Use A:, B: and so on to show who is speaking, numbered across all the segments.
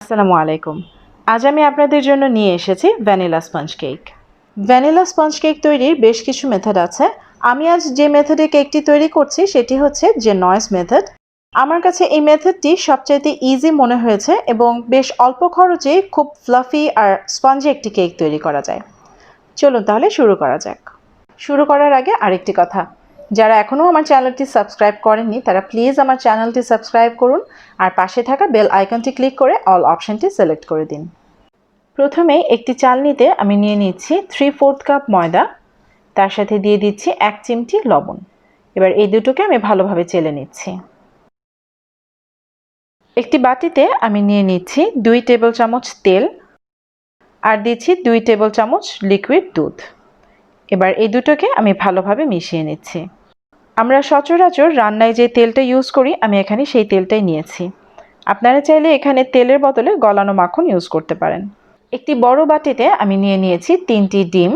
A: আসসালামু আলাইকুম। আজ আমি আপনাদের জন্য নিয়ে এসেছি vanilla sponge cake. Vanilla sponge cake তৈরির বেশ কিছু মেথড আছে। আমি আজ যে মেথডে কেকটি তৈরি করছি সেটি হচ্ছে যে নয়েস মেথড। আমার কাছে এই মেথডটি সবচাইতে ইজি মনে হয়েছে এবং বেশ অল্প খরচে খুব ফ্লাফি আর স্পঞ্জি একটি কেক তৈরি করা যায়। চলুন তাহলে শুরু করা যাক। শুরু করার আগে আরেকটি কথা, যারা এখনও আমার চ্যানেলটি সাবস্ক্রাইব করেননি তারা প্লিজ আমার চ্যানেলটি সাবস্ক্রাইব করুন আর পাশে থাকা বেল আইকনটি ক্লিক করে অল অপশনটি সিলেক্ট করে দিন। প্রথমেই একটি চালনিতে আমি নিয়ে নিচ্ছি 3/4 কাপ ময়দা, তার সাথে দিয়ে দিচ্ছি 1 চিমটি লবণ। এবার এই দুটোকে আমি ভালোভাবে চেলে নিচ্ছি। একটি বাটিতে আমি নিয়ে নিচ্ছি 2 টেবিল চামচ তেল আর দিচ্ছি 2 টেবিল চামচ লিকুইড দুধ। এবার এই দুটোকে আমি ভালোভাবে মিশিয়ে নিচ্ছি। আমরা সচরাচর রান্নায় যে তেলটা ইউজ করি আমি এখানে সেই তেলটাই নিয়েছি। আপনারা চাইলে এখানে তেলের বদলে গলানো মাখন ইউজ করতে পারেন। একটি বড় বাটিতে আমি নিয়ে নিয়েছি 3টি ডিম,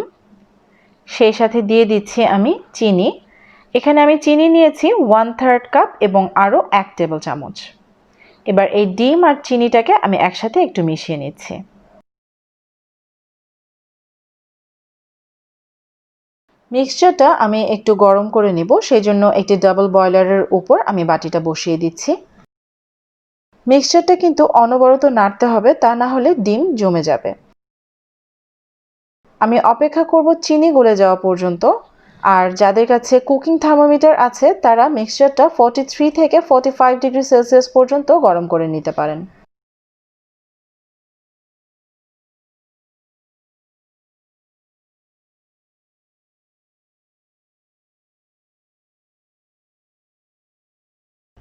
A: সেই সাথে দিয়ে দিচ্ছি আমি চিনি। এখানে আমি চিনি নিয়েছি 1/3 কাপ এবং আরও 1 টেবিল চামচ। এবার এই ডিম আর চিনিটাকে আমি একসাথে একটু মিশিয়ে নিচ্ছি। মিক্সচারটা আমি একটু গরম করে নেব, সেই জন্য একটি ডাবল বয়লারের উপর আমি বাটিটা বসিয়ে দিচ্ছি। মিক্সচারটা কিন্তু অনবরত নাড়তে হবে, তা না হলে ডিম জমে যাবে। আমি অপেক্ষা করব চিনি গলে যাওয়া পর্যন্ত। আর যাদের কাছে কুকিং থার্মোমিটার আছে তারা মিক্সচারটা 43 থেকে 45 ডিগ্রি সেলসিয়াস পর্যন্ত গরম করে নিতে পারেন।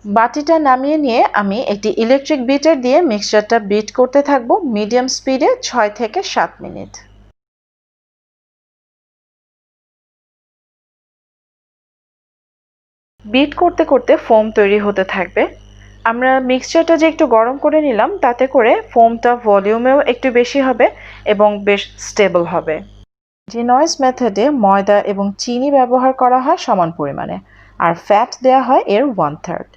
A: বাটিটা নামিয়ে নিয়ে আমি একটি ইলেকট্রিক বিটার দিয়ে মিক্সচারটা বিট করতে থাকবো মিডিয়াম স্পিডে 6 থেকে 7 মিনিট। বিট করতে করতে ফোম তৈরি হতে থাকবে। আমরা মিক্সচারটা যে একটু গরম করে নিলাম তাতে করে ফোমটা ভলিউমেও একটু বেশি হবে এবং বেশ স্টেবল হবে। যে নয়েস মেথডে ময়দা এবং চিনি ব্যবহার করা হয় সমান পরিমাণে আর ফ্যাট দেওয়া হয় এর 1/3।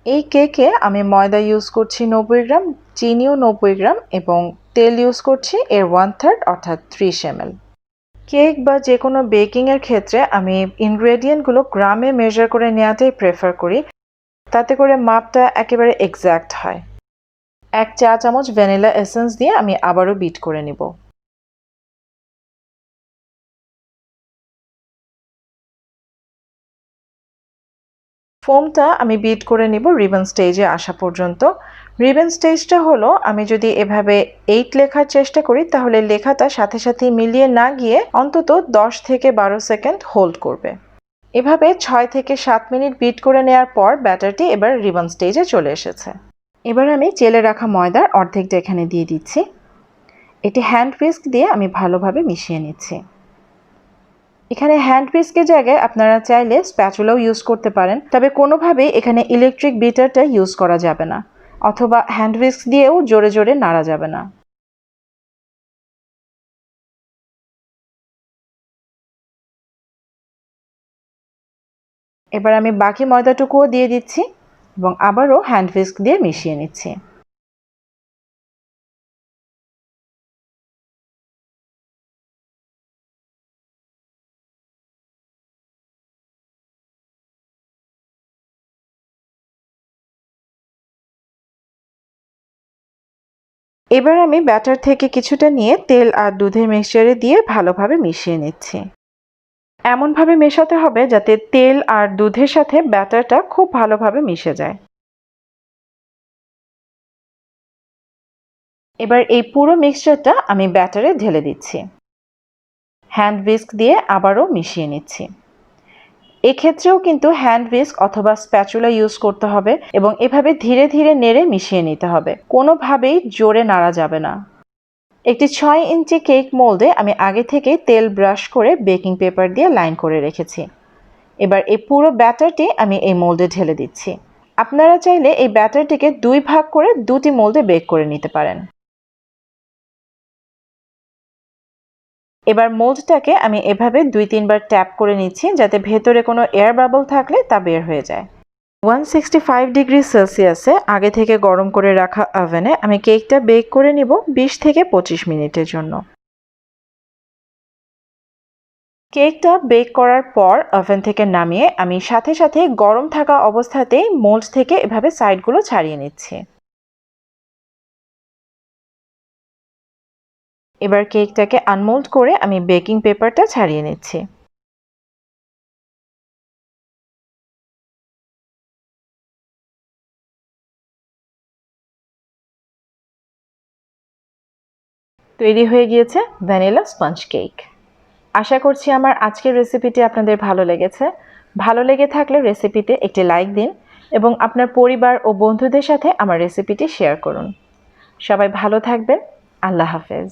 A: এই কেকে আমি ময়দা ইউজ করছি 90 গ্রাম, চিনিও 90 গ্রাম এবং তেল ইউজ করছি এর 1/3 অর্থাৎ 30 ml। কেক বা যে কোনো বেকিংয়ের ক্ষেত্রে আমি ইনগ্রেডিয়েন্টগুলো গ্রামে মেজার করে নেওয়াটাই প্রেফার করি, তাতে করে মাপটা একেবারে এক্স্যাক্ট হয়। 1 চা চামচ ভ্যানিলা এসেন্স দিয়ে আমি আবারও বিট করে নিব। ফোমটা আমি বিট করে নিব রিবন স্টেজে আসা পর্যন্ত। রিবন স্টেজটা হলো আমি যদি এভাবে 8 লেখার চেষ্টা করি তাহলে লেখাটা সাথে সাথে মিলিয়ে না গিয়ে অন্তত 10 থেকে 12 সেকেন্ড হোল্ড করবে। এভাবে 6 থেকে 7 মিনিট বিট করে নেওয়ার পর ব্যাটারটি এবার রিবন স্টেজে চলে এসেছে। এবার আমি চেলে রাখা ময়দার অর্ধেকটা এখানে দিয়ে দিচ্ছি। এটি হ্যান্ড হুইস্ক দিয়ে আমি ভালোভাবে মিশিয়ে নিচ্ছি। এখানে হ্যান্ড হুইস্কের জায়গায় আপনারা চাইলে স্প্যাচুলাও ইউজ করতে পারেন, তবে কোনোভাবেই এখানে ইলেকট্রিক বিটারটা ইউজ করা যাবে না, অথবা হ্যান্ড হুইস্ক দিয়েও জোরে জোরে নাড়া যাবে না। এবার আমি বাকি ময়দাটুকুও দিয়ে দিচ্ছি এবং আবারও হ্যান্ড হুইস্ক দিয়ে মিশিয়ে নিচ্ছি। এবার আমি ব্যাটার থেকে কিছুটা নিয়ে তেল আর দুধের মিক্সচারে দিয়ে ভালোভাবে মিশিয়ে নিচ্ছি। এমনভাবে মেশাতে হবে যাতে তেল আর দুধের সাথে ব্যাটারটা খুব ভালোভাবে মিশে যায়। এবার এই পুরো মিক্সচারটা আমি ব্যাটারে ঢেলে দিচ্ছি। হ্যান্ড হুইস্ক দিয়ে আবারও মিশিয়ে নিচ্ছি। এক্ষেত্রেও কিন্তু হ্যান্ড হুইস্ক অথবা স্প্যাচুলা ইউজ করতে হবে এবং এভাবে ধীরে ধীরে নেড়ে মিশিয়ে নিতে হবে, কোনোভাবেই জোরে নাড়া যাবে না। একটি 6 ইঞ্চি কেক মোল্ডে আমি আগে থেকেই তেল ব্রাশ করে বেকিং পেপার দিয়ে লাইন করে রেখেছি। এবার এই পুরো ব্যাটারটি আমি এই মোল্ডে ঢেলে দিচ্ছি। আপনারা চাইলে এই ব্যাটারটিকে 2 ভাগ করে 2টি মোল্ডে বেক করে নিতে পারেন। এবার মোল্ডটাকে আমি এভাবে 2-3 বার ট্যাপ করে নিচ্ছি যাতে ভেতরে কোনো এয়ার বাবল থাকলে তা বের হয়ে যায়। 165 ডিগ্রি সেলসিয়াসে আগে থেকে গরম করে রাখা ওভেনে আমি কেকটা বেক করে নিব 20 থেকে 25 মিনিটের জন্য। কেকটা বেক করার পর ওভেন থেকে নামিয়ে আমি সাথে সাথে গরম থাকা অবস্থাতেই মোল্ড থেকে এভাবে সাইডগুলো ছাড়িয়ে নিচ্ছি। এবার কেকটাকে আনমোল্ড করে আমি বেকিং পেপারটা ছাড়িয়ে নিচ্ছি। তৈরি হয়ে গিয়েছে ভ্যানিলা স্পঞ্জ কেক। আশা করছি আমার আজকের রেসিপিটি আপনাদের ভালো লেগেছে। ভালো লেগে থাকলে রেসিপিতে একটি লাইক দিন এবং আপনার পরিবার ও বন্ধুদের সাথে আমার রেসিপিটি শেয়ার করুন। সবাই ভালো থাকবেন। আল্লাহ হাফেজ।